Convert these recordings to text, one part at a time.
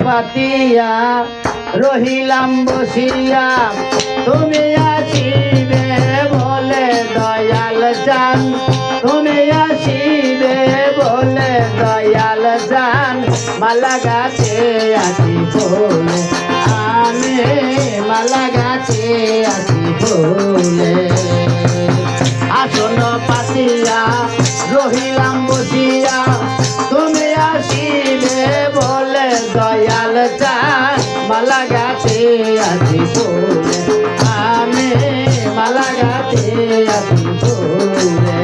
পাতিয়া রহিলাম বসিয়া তুমি আসিবে বলে দয়াল চান তুমি আসিবে বলে দয়াল চান মালা গাছে আছি বলে আমি মালা গাছে আছি বলে আসন পাতিয়া রহিলাম বসিয়া তুমি আসিবে বলে দয়াল চান মালা গাছে আছি বলে আমি মালা গাছে আছি বলে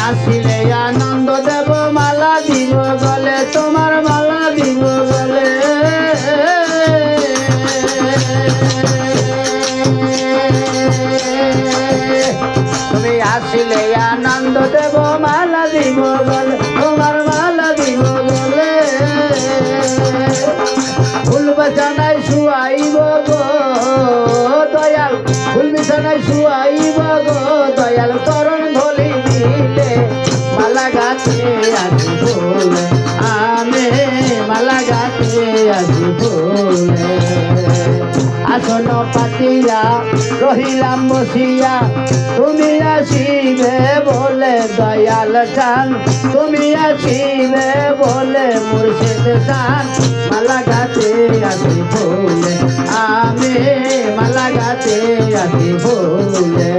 আসিলে আনন্দ দেব মালা দিব গলে তোমার মালা দিব গলে তুমি আসিলে আনন্দ দেব মালা দিব গলে তোমার মালা দিব গলে ফুল বিছানায় শুয়াইব গো দয়াল ফুল বিছানায় শুয়াইব গো দয়াল করণ ধলি দিলে মালা গাছে আছি বলে আমি মালা গাছে আছি বলে আসন পাতিয়া রহিলাম বসিয়া তুমি আসিবে বলে দয়াল চান তুমি আসিবে বলে মুর্শিদ চান মালা গাছে আছি বলে আমি মালা গাছে আছি বলে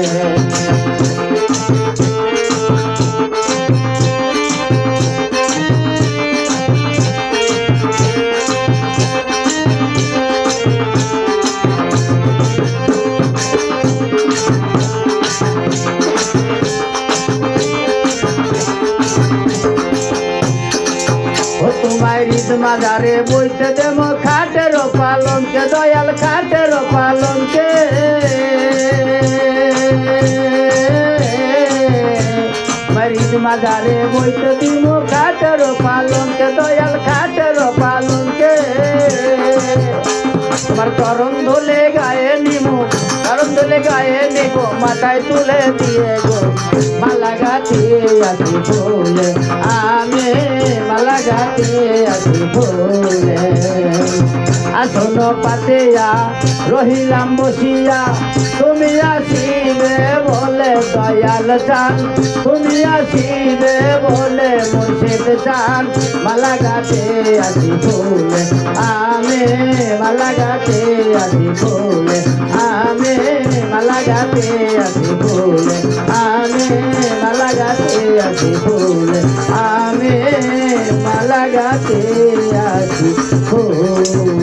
তোমায় হৃদ মাজারে বইতে দেব খাটের পালনকে দয়াল খাটের পালনকে হৃদ মাজারে বইতে দিব খাটের পালনকে দয়াল খাটের পালনকে তোমার করণ ধুলে গায়ে নিমু করণ ধুলে গায়ে নিব মাথায় তুলে দিয়ে গো মালা গাছে আছি বলে আমি মালা গাছে আছি বলে আসন পাতিয়া রহিলাম বসিয়া তুমি আসিবে বলে দয়াল চান তুমি আসিবে বলে মুর্শিদ চান মালা গাছে আছি বলে আমি মালা গাছে আছি বলে আমি মালা গাছে আছি বলে আমি মালা গাছে আছি বলে আমি মালা গাছে আছি বলে